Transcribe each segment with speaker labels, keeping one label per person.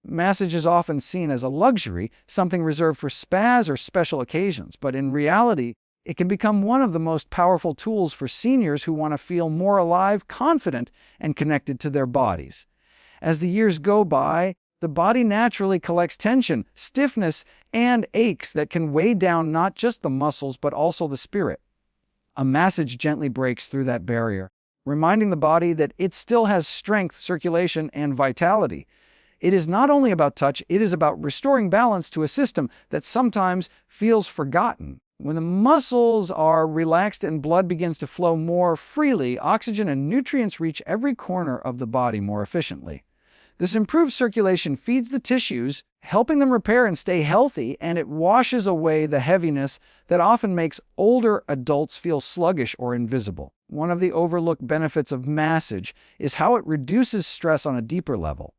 Speaker 1: Massage is often seen as a luxury, something reserved for spas or special occasions, but in reality, it can become one of the most powerful tools for seniors who want to feel more alive, confident, and connected to their bodies. As the years go by, the body naturally collects tension, stiffness, and aches that can weigh down not just the muscles but also the spirit. A massage gently breaks through that barrier, reminding the body that it still has strength, circulation, and vitality. It is not only about touch, it is about restoring balance to a system that sometimes feels forgotten. When the muscles are relaxed and blood begins to flow more freely, oxygen and nutrients reach every corner of the body more efficiently. This improved circulation feeds the tissues, helping them repair and stay healthy, and it washes away the heaviness that often makes older adults feel sluggish or invisible. One of the overlooked benefits of massage is how it reduces stress on a deeper level.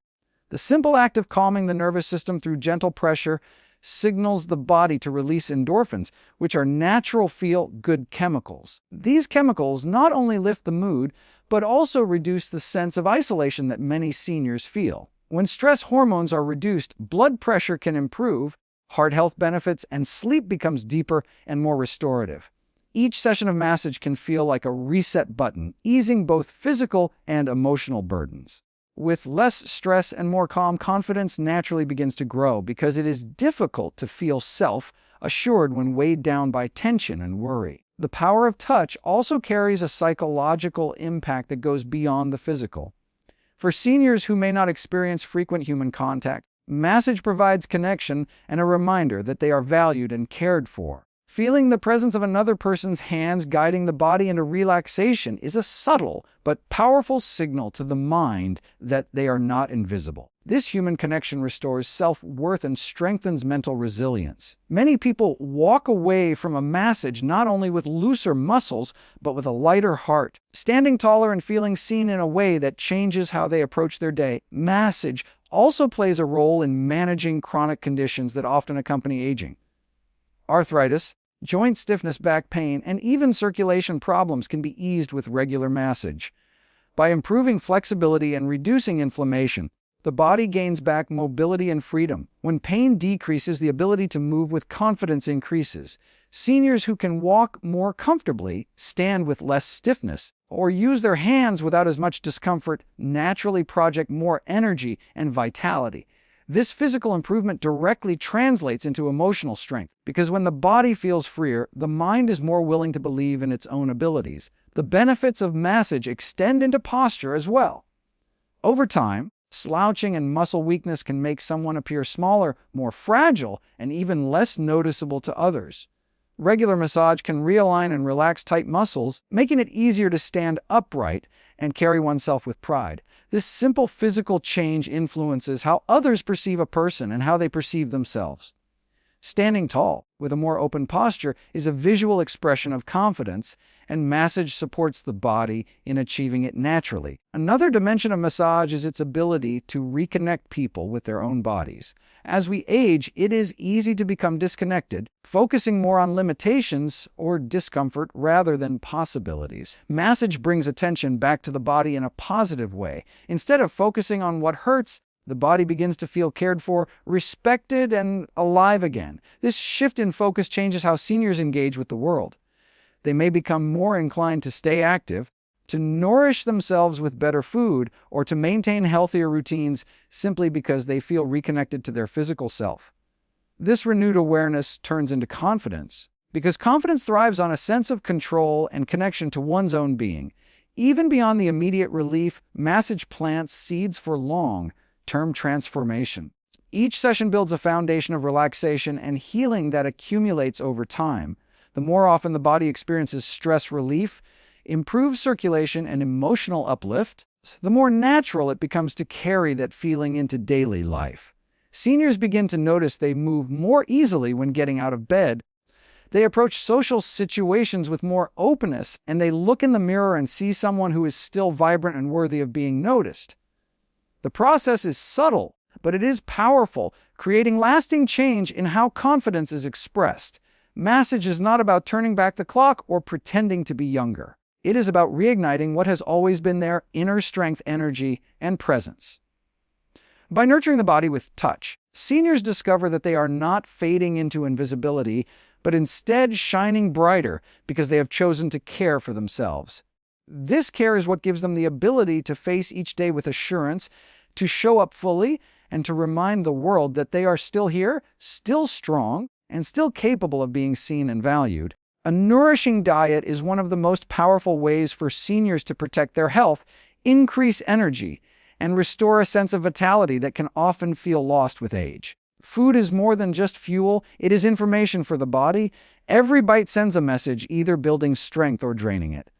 Speaker 1: The simple act of calming the nervous system through gentle pressure signals the body to release endorphins, which are natural feel-good chemicals. These chemicals not only lift the mood, but also reduce the sense of isolation that many seniors feel. When stress hormones are reduced, blood pressure can improve, heart health benefits, and sleep becomes deeper and more restorative. Each session of massage can feel like a reset button, easing both physical and emotional burdens. With less stress and more calm, confidence naturally begins to grow because it is difficult to feel self-assured when weighed down by tension and worry. The power of touch also carries a psychological impact that goes beyond the physical. For seniors who may not experience frequent human contact, massage provides connection and a reminder that they are valued and cared for. Feeling the presence of another person's hands guiding the body into relaxation is a subtle but powerful signal to the mind that they are not invisible. This human connection restores self-worth and strengthens mental resilience. Many people walk away from a massage not only with looser muscles, but with a lighter heart, standing taller and feeling seen in a way that changes how they approach their day. Massage also plays a role in managing chronic conditions that often accompany aging. Arthritis, joint stiffness, back pain, and even circulation problems can be eased with regular massage. By improving flexibility and reducing inflammation, the body gains back mobility and freedom. When pain decreases, the ability to move with confidence increases. Seniors who can walk more comfortably, stand with less stiffness, or use their hands without as much discomfort naturally project more energy and vitality. This physical improvement directly translates into emotional strength, because when the body feels freer, the mind is more willing to believe in its own abilities. The benefits of massage extend into posture as well. Over time, slouching and muscle weakness can make someone appear smaller, more fragile, and even less noticeable to others. Regular massage can realign and relax tight muscles, making it easier to stand upright and carry oneself with pride. This simple physical change influences how others perceive a person and how they perceive themselves. Standing tall, with a more open posture, is a visual expression of confidence, and massage supports the body in achieving it naturally. Another dimension of massage is its ability to reconnect people with their own bodies. As we age, it is easy to become disconnected, focusing more on limitations or discomfort rather than possibilities. Massage brings attention back to the body in a positive way. Instead of focusing on what hurts, the body begins to feel cared for, respected, and alive again. This shift in focus changes how seniors engage with the world. They may become more inclined to stay active, to nourish themselves with better food, or to maintain healthier routines simply because they feel reconnected to their physical self. This renewed awareness turns into confidence, because confidence thrives on a sense of control and connection to one's own being. Even beyond the immediate relief, massage plants seeds for long-term transformation. Each session builds a foundation of relaxation and healing that accumulates over time. The more often the body experiences stress relief, improved circulation, and emotional uplift, the more natural it becomes to carry that feeling into daily life. Seniors begin to notice they move more easily when getting out of bed. They approach social situations with more openness, and they look in the mirror and see someone who is still vibrant and worthy of being noticed. The process is subtle, but it is powerful, creating lasting change in how confidence is expressed. Massage is not about turning back the clock or pretending to be younger. It is about reigniting what has always been there: inner strength, energy, and presence. By nurturing the body with touch, seniors discover that they are not fading into invisibility, but instead shining brighter because they have chosen to care for themselves. This care is what gives them the ability to face each day with assurance, to show up fully, and to remind the world that they are still here, still strong, and still capable of being seen and valued. A nourishing diet is one of the most powerful ways for seniors to protect their health, increase energy, and restore a sense of vitality that can often feel lost with age. Food is more than just fuel, it is information for the body. Every bite sends a message, either building strength or draining it.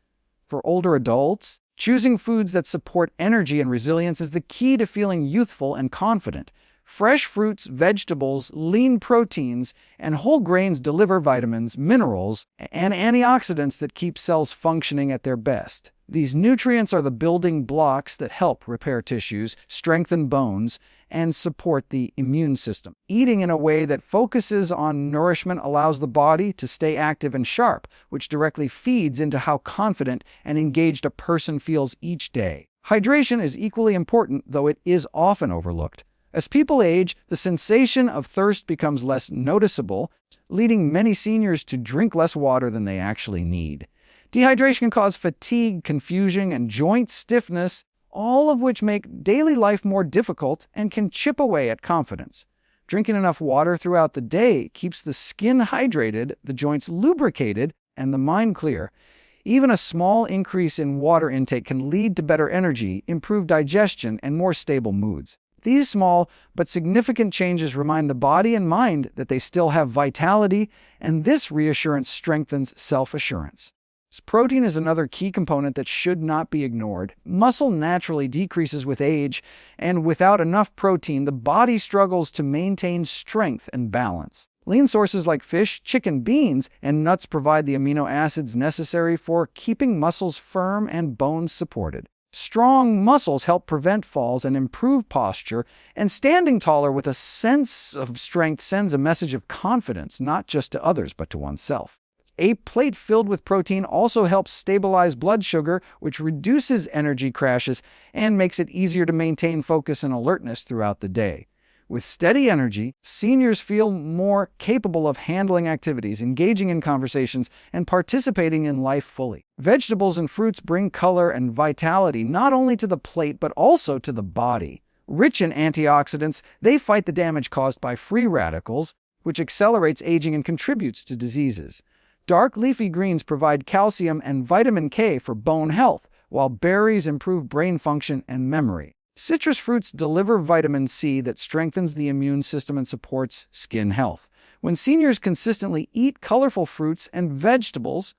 Speaker 1: For older adults, choosing foods that support energy and resilience is the key to feeling youthful and confident. Fresh fruits, vegetables, lean proteins, and whole grains deliver vitamins, minerals, and antioxidants that keep cells functioning at their best. These nutrients are the building blocks that help repair tissues, strengthen bones, and support the immune system. Eating in a way that focuses on nourishment allows the body to stay active and sharp, which directly feeds into how confident and engaged a person feels each day. Hydration is equally important, though it is often overlooked. As people age, the sensation of thirst becomes less noticeable, leading many seniors to drink less water than they actually need. Dehydration can cause fatigue, confusion, and joint stiffness, all of which make daily life more difficult and can chip away at confidence. Drinking enough water throughout the day keeps the skin hydrated, the joints lubricated, and the mind clear. Even a small increase in water intake can lead to better energy, improved digestion, and more stable moods. These small but significant changes remind the body and mind that they still have vitality, and this reassurance strengthens self-assurance. Protein is another key component that should not be ignored. Muscle naturally decreases with age, and without enough protein, the body struggles to maintain strength and balance. Lean sources like fish, chicken, beans, and nuts provide the amino acids necessary for keeping muscles firm and bones supported. Strong muscles help prevent falls and improve posture, and standing taller with a sense of strength sends a message of confidence, not just to others, but to oneself. A plate filled with protein also helps stabilize blood sugar, which reduces energy crashes and makes it easier to maintain focus and alertness throughout the day. With steady energy, seniors feel more capable of handling activities, engaging in conversations, and participating in life fully. Vegetables and fruits bring color and vitality not only to the plate but also to the body. Rich in antioxidants, they fight the damage caused by free radicals, which accelerates aging and contributes to diseases. Dark leafy greens provide calcium and vitamin K for bone health, while berries improve brain function and memory. Citrus fruits deliver vitamin C that strengthens the immune system and supports skin health. When seniors consistently eat colorful fruits and vegetables,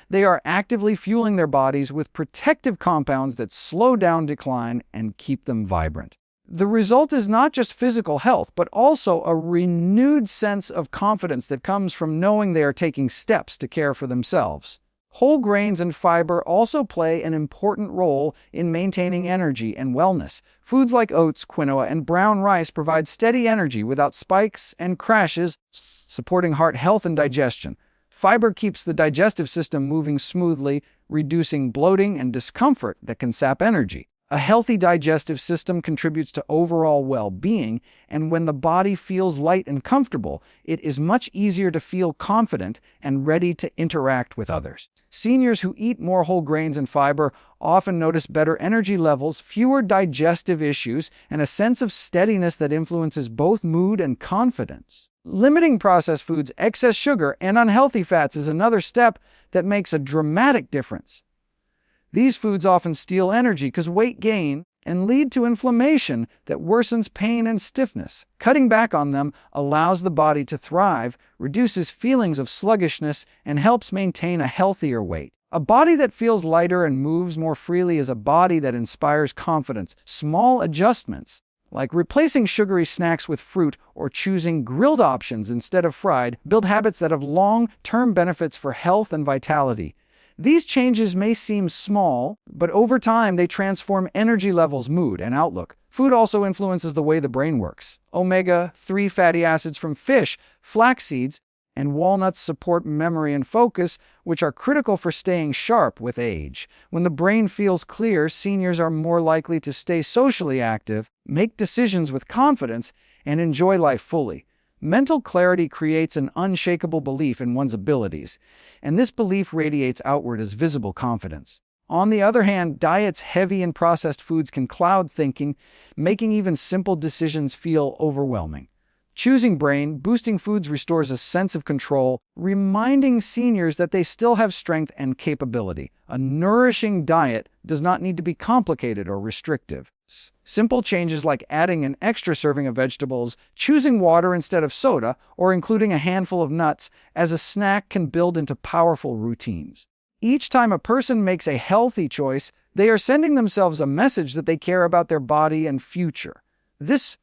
Speaker 1: they are actively fueling their bodies with protective compounds that slow down decline and keep them vibrant. The result is not just physical health, but also a renewed sense of confidence that comes from knowing they are taking steps to care for themselves. Whole grains and fiber also play an important role in maintaining energy and wellness. Foods like oats, quinoa, and brown rice provide steady energy without spikes and crashes, supporting heart health and digestion. Fiber keeps the digestive system moving smoothly, reducing bloating and discomfort that can sap energy. A healthy digestive system contributes to overall well-being, and when the body feels light and comfortable, it is much easier to feel confident and ready to interact with others. Seniors who eat more whole grains and fiber often notice better energy levels, fewer digestive issues, and a sense of steadiness that influences both mood and confidence. Limiting processed foods, excess sugar, and unhealthy fats is another step that makes a dramatic difference. These foods often steal energy because weight gain and lead to inflammation that worsens pain and stiffness. Cutting back on them allows the body to thrive, reduces feelings of sluggishness, and helps maintain a healthier weight. A body that feels lighter and moves more freely is a body that inspires confidence. Small adjustments, like replacing sugary snacks with fruit or choosing grilled options instead of fried, build habits that have long-term benefits for health and vitality. These changes may seem small, but over time they transform energy levels, mood, and outlook. Food also influences the way the brain works. Omega-3 fatty acids from fish, flax seeds, and walnuts support memory and focus, which are critical for staying sharp with age. When the brain feels clear, seniors are more likely to stay socially active, make decisions with confidence, and enjoy life fully. Mental clarity creates an unshakable belief in one's abilities, and this belief radiates outward as visible confidence. On the other hand, diets heavy in processed foods can cloud thinking, making even simple decisions feel overwhelming. Choosing brain-boosting foods restores a sense of control, reminding seniors that they still have strength and capability. A nourishing diet does not need to be complicated or restrictive. Simple changes like adding an extra serving of vegetables, choosing water instead of soda, or including a handful of nuts as a snack can build into powerful routines. Each time a person makes a healthy choice, they are sending themselves a message that they care about their body and future. This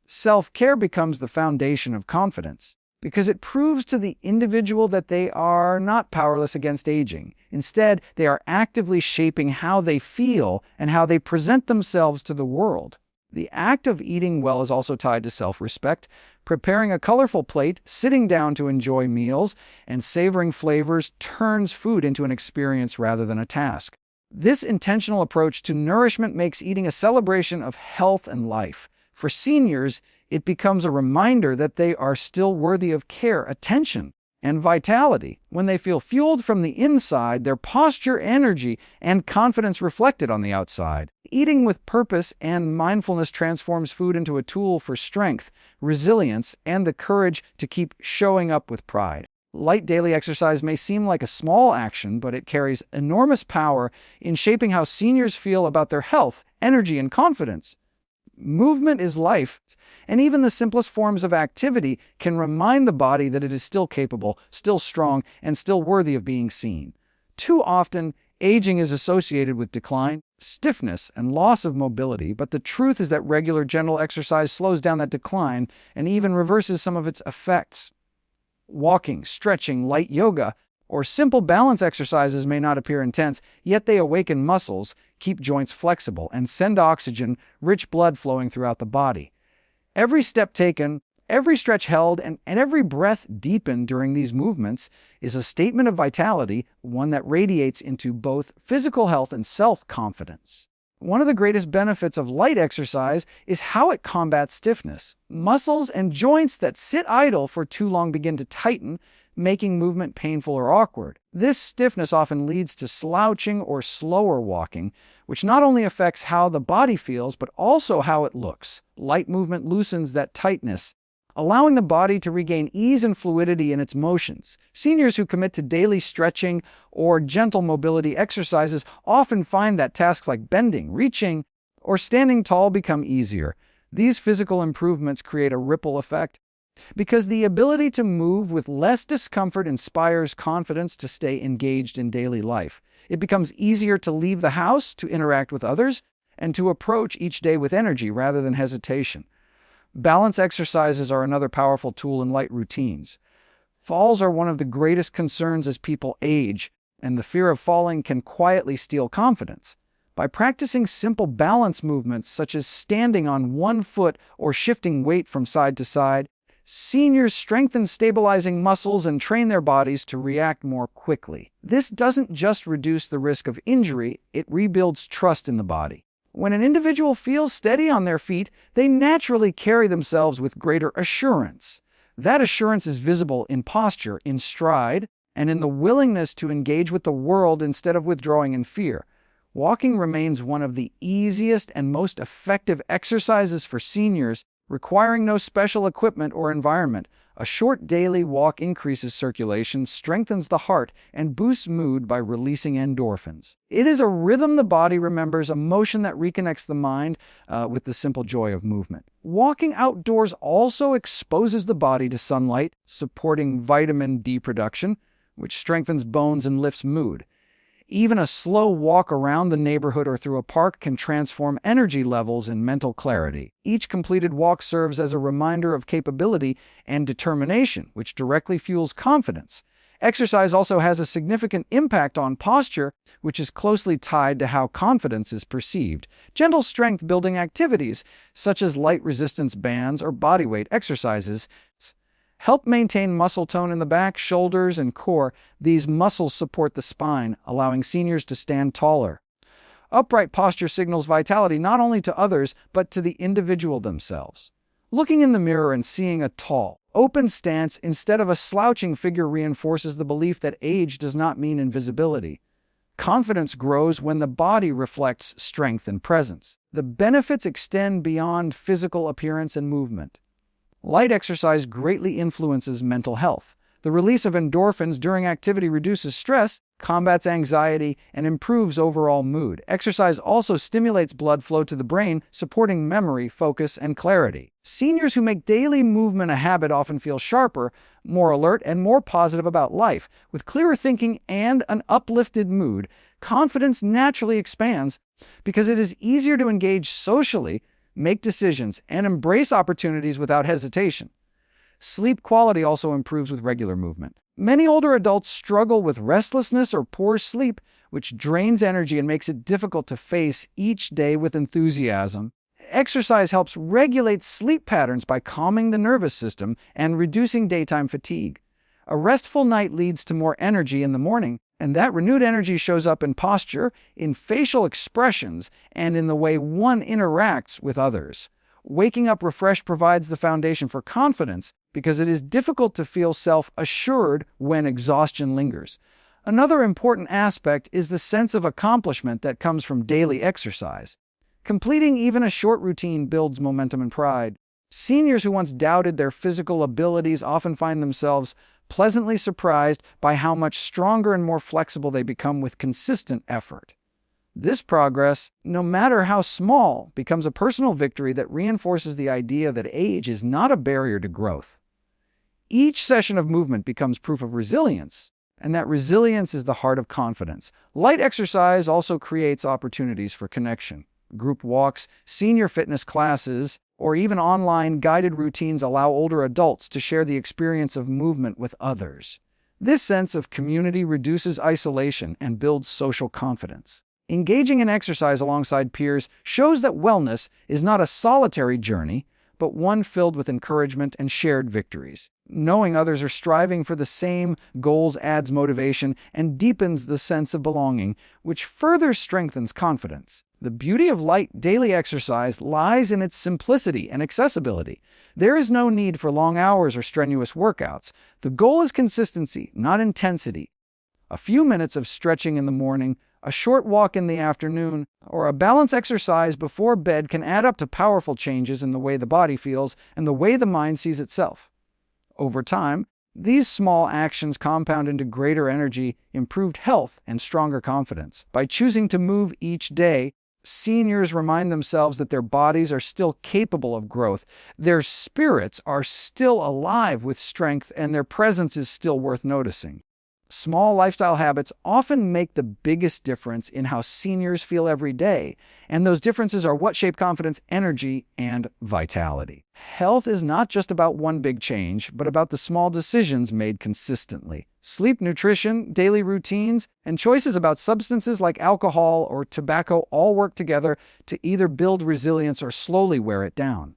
Speaker 1: self-care becomes the foundation of confidence because it proves to the individual that they are not powerless against aging. Instead, they are actively shaping how they feel and how they present themselves to the world. The act of eating well is also tied to self-respect. Preparing a colorful plate, sitting down to enjoy meals, and savoring flavors turns food into an experience rather than a task. This intentional approach to nourishment makes eating a celebration of health and life. For seniors, it becomes a reminder that they are still worthy of care, attention, and vitality. When they feel fueled from the inside, their posture, energy, and confidence reflected on the outside. Eating with purpose and mindfulness transforms food into a tool for strength, resilience, and the courage to keep showing up with pride. Light daily exercise may seem like a small action, but it carries enormous power in shaping how seniors feel about their health, energy, and confidence. Movement is life, and even the simplest forms of activity can remind the body that it is still capable, still strong, and still worthy of being seen. Too often, aging is associated with decline, stiffness, and loss of mobility, but the truth is that regular gentle exercise slows down that decline and even reverses some of its effects. Walking, stretching, light yoga, or simple balance exercises may not appear intense, yet they awaken muscles, keep joints flexible, and send oxygen, rich blood flowing throughout the body. Every step taken, every stretch held, and every breath deepened during these movements is a statement of vitality, one that radiates into both physical health and self-confidence. One of the greatest benefits of light exercise is how it combats stiffness. Muscles and joints that sit idle for too long begin to tighten, making movement painful or awkward. This stiffness often leads to slouching or slower walking, which not only affects how the body feels, but also how it looks. Light movement loosens that tightness, allowing the body to regain ease and fluidity in its motions. Seniors who commit to daily stretching or gentle mobility exercises often find that tasks like bending, reaching, or standing tall become easier. These physical improvements create a ripple effect, because the ability to move with less discomfort inspires confidence to stay engaged in daily life. It becomes easier to leave the house, to interact with others, and to approach each day with energy rather than hesitation. Balance exercises are another powerful tool in light routines. Falls are one of the greatest concerns as people age, and the fear of falling can quietly steal confidence. By practicing simple balance movements such as standing on one foot or shifting weight from side to side, seniors strengthen stabilizing muscles and train their bodies to react more quickly. This doesn't just reduce the risk of injury, it rebuilds trust in the body. When an individual feels steady on their feet, they naturally carry themselves with greater assurance. That assurance is visible in posture, in stride, and in the willingness to engage with the world instead of withdrawing in fear. Walking remains one of the easiest and most effective exercises for seniors, requiring no special equipment or environment. A short daily walk increases circulation, strengthens the heart, and boosts mood by releasing endorphins. It is a rhythm the body remembers, a motion that reconnects the mind with the simple joy of movement. Walking outdoors also exposes the body to sunlight, supporting vitamin D production, which strengthens bones and lifts mood. Even a slow walk around the neighborhood or through a park can transform energy levels and mental clarity. Each completed walk serves as a reminder of capability and determination, which directly fuels confidence. Exercise also has a significant impact on posture, which is closely tied to how confidence is perceived. Gentle strength-building activities, such as light resistance bands or bodyweight exercises, help maintain muscle tone in the back, shoulders, and core. These muscles support the spine, allowing seniors to stand taller. Upright posture signals vitality not only to others, but to the individual themselves. Looking in the mirror and seeing a tall, open stance instead of a slouching figure reinforces the belief that age does not mean invisibility. Confidence grows when the body reflects strength and presence. The benefits extend beyond physical appearance and movement. Light exercise greatly influences mental health. The release of endorphins during activity reduces stress, combats anxiety, and improves overall mood. Exercise also stimulates blood flow to the brain, supporting memory, focus, and clarity. Seniors who make daily movement a habit often feel sharper, more alert, and more positive about life. With clearer thinking and an uplifted mood, confidence naturally expands because it is easier to engage socially, make decisions, and embrace opportunities without hesitation. Sleep quality also improves with regular movement. Many older adults struggle with restlessness or poor sleep, which drains energy and makes it difficult to face each day with enthusiasm. Exercise helps regulate sleep patterns by calming the nervous system and reducing daytime fatigue. A restful night leads to more energy in the morning, and that renewed energy shows up in posture, in facial expressions, and in the way one interacts with others. Waking up refreshed provides the foundation for confidence because it is difficult to feel self-assured when exhaustion lingers. Another important aspect is the sense of accomplishment that comes from daily exercise. Completing even a short routine builds momentum and pride. Seniors who once doubted their physical abilities often find themselves pleasantly surprised by how much stronger and more flexible they become with consistent effort. This progress, no matter how small, becomes a personal victory that reinforces the idea that age is not a barrier to growth. Each session of movement becomes proof of resilience, and that resilience is the heart of confidence. Light exercise also creates opportunities for connection. Group walks, senior fitness classes, or even online guided routines allow older adults to share the experience of movement with others. This sense of community reduces isolation and builds social confidence. Engaging in exercise alongside peers shows that wellness is not a solitary journey, but one filled with encouragement and shared victories. Knowing others are striving for the same goals adds motivation and deepens the sense of belonging, which further strengthens confidence. The beauty of light daily exercise lies in its simplicity and accessibility. There is no need for long hours or strenuous workouts. The goal is consistency, not intensity. A few minutes of stretching in the morning, a short walk in the afternoon, or a balance exercise before bed can add up to powerful changes in the way the body feels and the way the mind sees itself. Over time, these small actions compound into greater energy, improved health, and stronger confidence. By choosing to move each day, seniors remind themselves that their bodies are still capable of growth, their spirits are still alive with strength, and their presence is still worth noticing. Small lifestyle habits often make the biggest difference in how seniors feel every day, and those differences are what shape confidence, energy, and vitality. Health is not just about one big change, but about the small decisions made consistently. Sleep, nutrition, daily routines, and choices about substances like alcohol or tobacco all work together to either build resilience or slowly wear it down.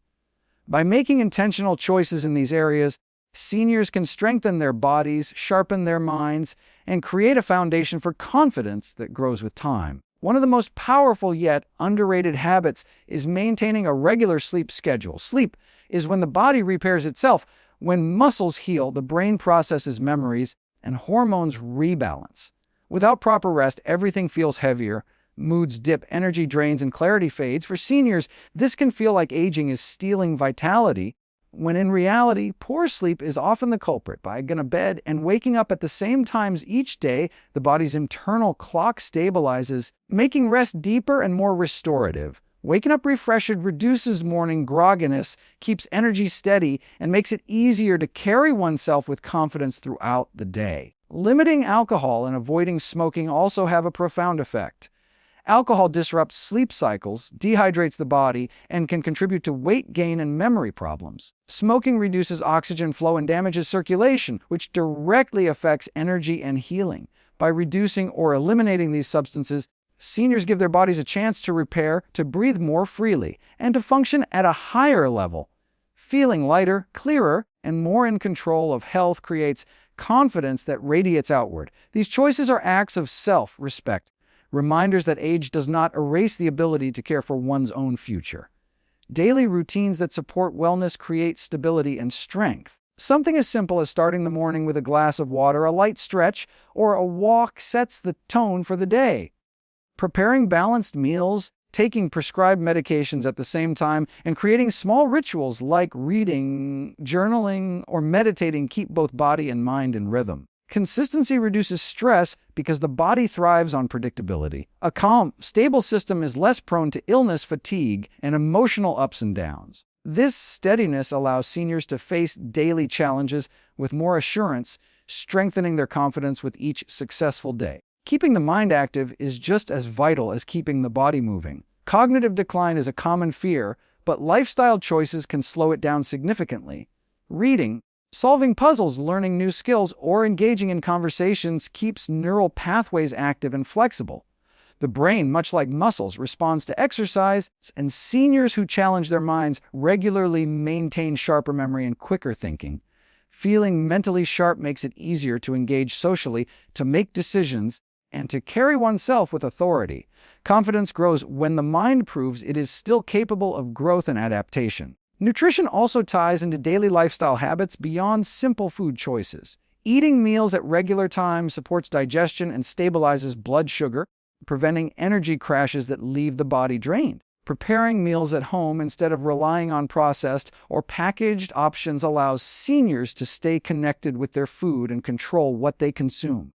Speaker 1: By making intentional choices in these areas, seniors can strengthen their bodies, sharpen their minds, and create a foundation for confidence that grows with time. One of the most powerful yet underrated habits is maintaining a regular sleep schedule. Sleep is when the body repairs itself. When muscles heal, the brain processes memories, and hormones rebalance. Without proper rest, everything feels heavier, moods dip, energy drains, and clarity fades. For seniors, this can feel like aging is stealing vitality, when in reality, poor sleep is often the culprit. By going to bed and waking up at the same times each day, the body's internal clock stabilizes, making rest deeper and more restorative. Waking up refreshed reduces morning grogginess, keeps energy steady, and makes it easier to carry oneself with confidence throughout the day. Limiting alcohol and avoiding smoking also have a profound effect. Alcohol disrupts sleep cycles, dehydrates the body, and can contribute to weight gain and memory problems. Smoking reduces oxygen flow and damages circulation, which directly affects energy and healing. By reducing or eliminating these substances, seniors give their bodies a chance to repair, to breathe more freely, and to function at a higher level, feeling lighter, clearer, and more in control of health creates confidence that radiates outward. These choices are acts of self-respect, reminders that age does not erase the ability to care for one's own future. Daily routines that support wellness create stability and strength. Something as simple as starting the morning with a glass of water, a light stretch, or a walk sets the tone for the day. Preparing balanced meals, taking prescribed medications at the same time, and creating small rituals like reading, journaling, or meditating keep both body and mind in rhythm. Consistency reduces stress because the body thrives on predictability. A calm, stable system is less prone to illness, fatigue, and emotional ups and downs. This steadiness allows seniors to face daily challenges with more assurance, strengthening their confidence with each successful day. Keeping the mind active is just as vital as keeping the body moving. Cognitive decline is a common fear, but lifestyle choices can slow it down significantly. Reading, solving puzzles, learning new skills, or engaging in conversations keeps neural pathways active and flexible. The brain, much like muscles, responds to exercise, and seniors who challenge their minds regularly maintain sharper memory and quicker thinking. Feeling mentally sharp makes it easier to engage socially, to make decisions, and to carry oneself with authority. Confidence grows when the mind proves it is still capable of growth and adaptation. Nutrition also ties into daily lifestyle habits beyond simple food choices. Eating meals at regular times supports digestion and stabilizes blood sugar, preventing energy crashes that leave the body drained. Preparing meals at home instead of relying on processed or packaged options allows seniors to stay connected with their food and control what they consume.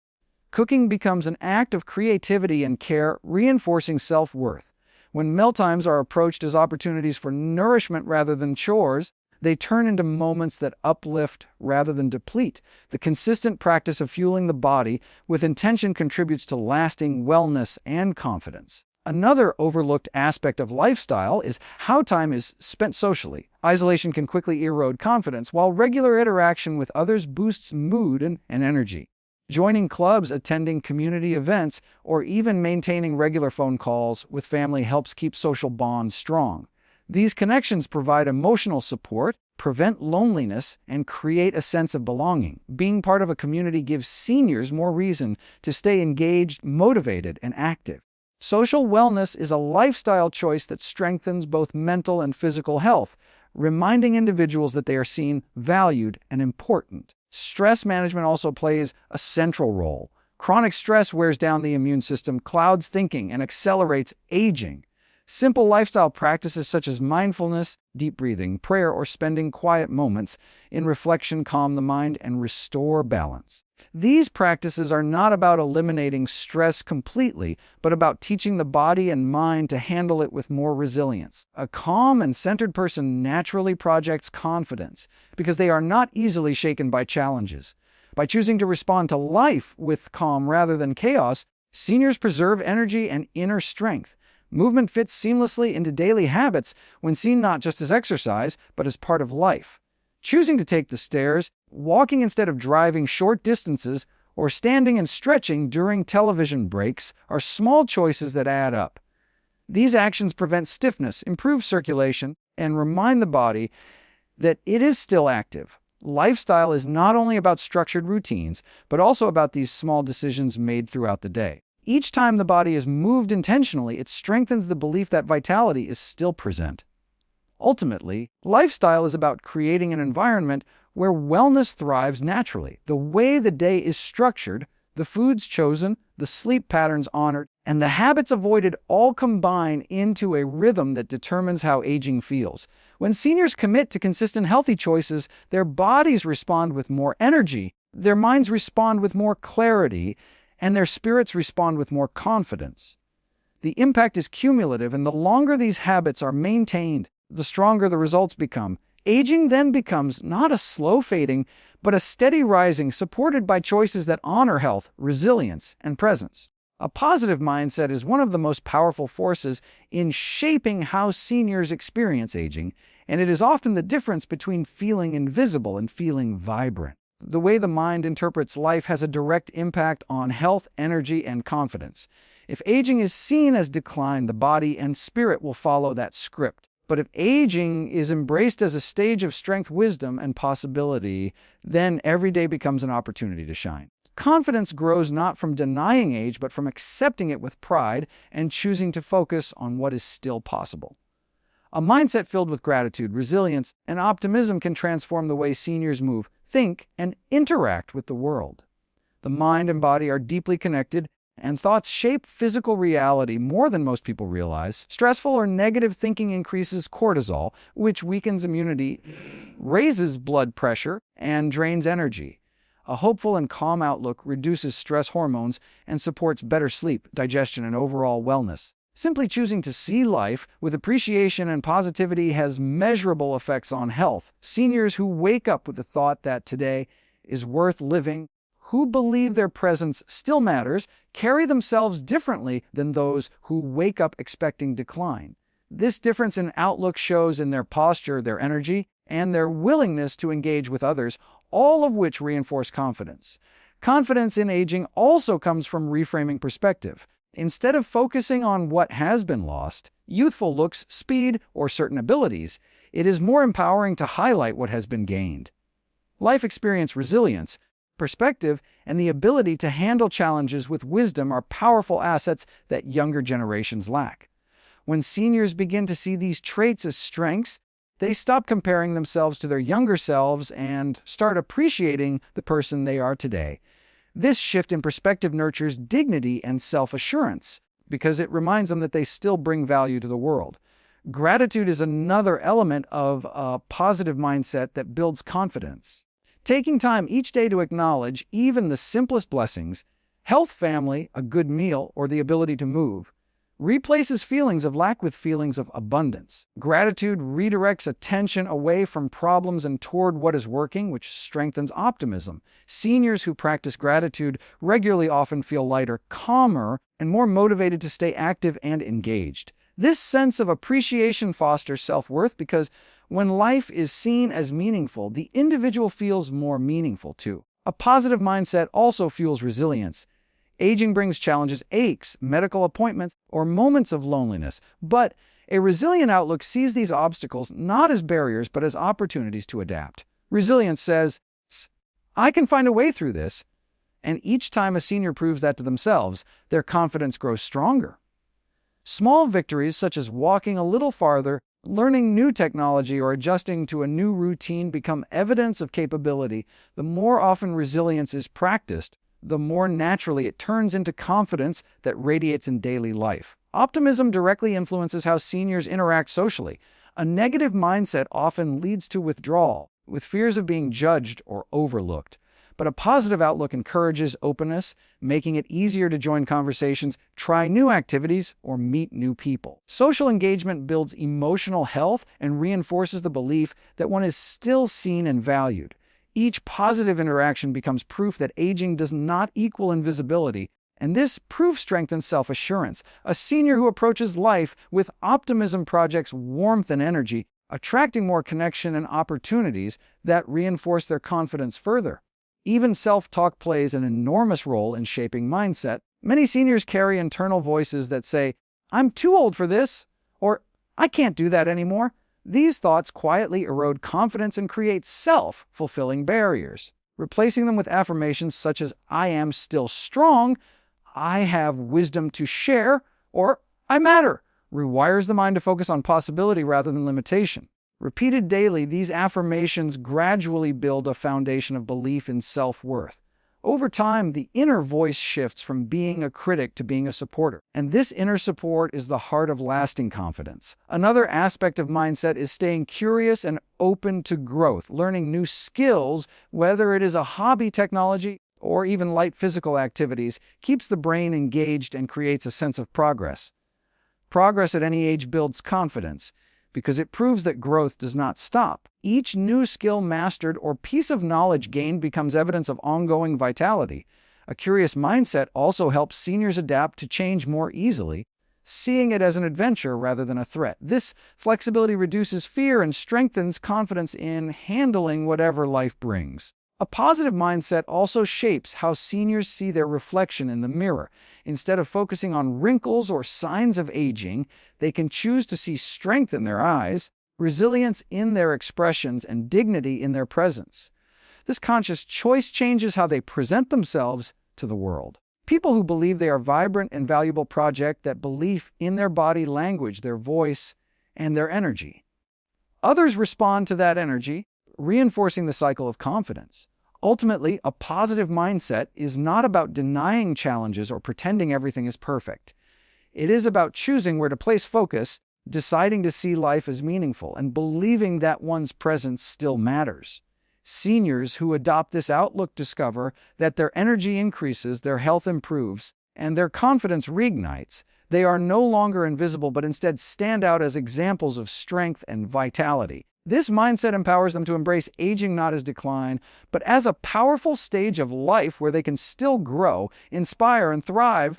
Speaker 1: Cooking becomes an act of creativity and care, reinforcing self-worth. When mealtimes are approached as opportunities for nourishment rather than chores, they turn into moments that uplift rather than deplete. The consistent practice of fueling the body with intention contributes to lasting wellness and confidence. Another overlooked aspect of lifestyle is how time is spent socially. Isolation can quickly erode confidence, while regular interaction with others boosts mood and energy. Joining clubs, attending community events, or even maintaining regular phone calls with family helps keep social bonds strong. These connections provide emotional support, prevent loneliness, and create a sense of belonging. Being part of a community gives seniors more reason to stay engaged, motivated, and active. Social wellness is a lifestyle choice that strengthens both mental and physical health, reminding individuals that they are seen, valued, and important. Stress management also plays a central role. Chronic stress wears down the immune system, clouds thinking, and accelerates aging. Simple lifestyle practices such as mindfulness, deep breathing, prayer, or spending quiet moments in reflection calm the mind and restore balance. These practices are not about eliminating stress completely, but about teaching the body and mind to handle it with more resilience. A calm and centered person naturally projects confidence because they are not easily shaken by challenges. By choosing to respond to life with calm rather than chaos, seniors preserve energy and inner strength. Movement fits seamlessly into daily habits when seen not just as exercise, but as part of life. Choosing to take the stairs, walking instead of driving short distances, or standing and stretching during television breaks are small choices that add up. These actions prevent stiffness, improve circulation, and remind the body that it is still active. Lifestyle is not only about structured routines, but also about these small decisions made throughout the day. Each time the body is moved intentionally, it strengthens the belief that vitality is still present. Ultimately, lifestyle is about creating an environment where wellness thrives naturally. The way the day is structured, the foods chosen, the sleep patterns honored, and the habits avoided all combine into a rhythm that determines how aging feels. When seniors commit to consistent healthy choices, their bodies respond with more energy, their minds respond with more clarity, and their spirits respond with more confidence. The impact is cumulative, and the longer these habits are maintained, the stronger the results become. Aging then becomes not a slow fading, but a steady rising supported by choices that honor health, resilience, and presence. A positive mindset is one of the most powerful forces in shaping how seniors experience aging, and it is often the difference between feeling invisible and feeling vibrant. The way the mind interprets life has a direct impact on health, energy, and confidence. If aging is seen as decline, the body and spirit will follow that script. But if aging is embraced as a stage of strength, wisdom, and possibility, then every day becomes an opportunity to shine. Confidence grows not from denying age, but from accepting it with pride and choosing to focus on what is still possible. A mindset filled with gratitude, resilience, and optimism can transform the way seniors move, think, and interact with the world. The mind and body are deeply connected, and thoughts shape physical reality more than most people realize. Stressful or negative thinking increases cortisol, which weakens immunity, raises blood pressure, and drains energy. A hopeful and calm outlook reduces stress hormones and supports better sleep, digestion, and overall wellness. Simply choosing to see life with appreciation and positivity has measurable effects on health. Seniors who wake up with the thought that today is worth living, who believe their presence still matters, carry themselves differently than those who wake up expecting decline. This difference in outlook shows in their posture, their energy, and their willingness to engage with others, all of which reinforce confidence. Confidence in aging also comes from reframing perspective. Instead of focusing on what has been lost, youthful looks, speed, or certain abilities, it is more empowering to highlight what has been gained. Life experience, resilience, perspective, and the ability to handle challenges with wisdom are powerful assets that younger generations lack. When seniors begin to see these traits as strengths, they stop comparing themselves to their younger selves and start appreciating the person they are today. This shift in perspective nurtures dignity and self-assurance because it reminds them that they still bring value to the world. Gratitude is another element of a positive mindset that builds confidence. Taking time each day to acknowledge even the simplest blessings, health, family, a good meal, or the ability to move, replaces feelings of lack with feelings of abundance. Gratitude redirects attention away from problems and toward what is working, which strengthens optimism. Seniors who practice gratitude regularly often feel lighter, calmer, and more motivated to stay active and engaged. This sense of appreciation fosters self-worth because when life is seen as meaningful, the individual feels more meaningful too. A positive mindset also fuels resilience. Aging brings challenges, aches, medical appointments, or moments of loneliness. But a resilient outlook sees these obstacles not as barriers, but as opportunities to adapt. Resilience says, I can find a way through this. And each time a senior proves that to themselves, their confidence grows stronger. Small victories, such as walking a little farther, learning new technology, or adjusting to a new routine, become evidence of capability. The more often resilience is practiced, the more naturally it turns into confidence that radiates in daily life. Optimism directly influences how seniors interact socially. A negative mindset often leads to withdrawal, with fears of being judged or overlooked. But a positive outlook encourages openness, making it easier to join conversations, try new activities, or meet new people. Social engagement builds emotional health and reinforces the belief that one is still seen and valued. Each positive interaction becomes proof that aging does not equal invisibility, and this proof strengthens self-assurance. A senior who approaches life with optimism projects warmth and energy, attracting more connection and opportunities that reinforce their confidence further. Even self-talk plays an enormous role in shaping mindset. Many seniors carry internal voices that say, "I'm too old for this," or "I can't do that anymore." These thoughts quietly erode confidence and create self-fulfilling barriers. Replacing them with affirmations such as, "I am still strong," "I have wisdom to share," or "I matter," rewires the mind to focus on possibility rather than limitation. Repeated daily, these affirmations gradually build a foundation of belief in self-worth. Over time, the inner voice shifts from being a critic to being a supporter, and this inner support is the heart of lasting confidence. Another aspect of mindset is staying curious and open to growth. Learning new skills, whether it is a hobby, technology, or even light physical activities, keeps the brain engaged and creates a sense of progress. Progress at any age builds confidence, because it proves that growth does not stop. Each new skill mastered or piece of knowledge gained becomes evidence of ongoing vitality. A curious mindset also helps seniors adapt to change more easily, seeing it as an adventure rather than a threat. This flexibility reduces fear and strengthens confidence in handling whatever life brings. A positive mindset also shapes how seniors see their reflection in the mirror. Instead of focusing on wrinkles or signs of aging, they can choose to see strength in their eyes, resilience in their expressions, and dignity in their presence. This conscious choice changes how they present themselves to the world. People who believe they are vibrant and valuable project that belief in their body language, their voice, and their energy. Others respond to that energy, reinforcing the cycle of confidence. Ultimately, a positive mindset is not about denying challenges or pretending everything is perfect. It is about choosing where to place focus, deciding to see life as meaningful, and believing that one's presence still matters. Seniors who adopt this outlook discover that their energy increases, their health improves, and their confidence reignites. They are no longer invisible, but instead stand out as examples of strength and vitality. This mindset empowers them to embrace aging not as decline, but as a powerful stage of life where they can still grow, inspire, and thrive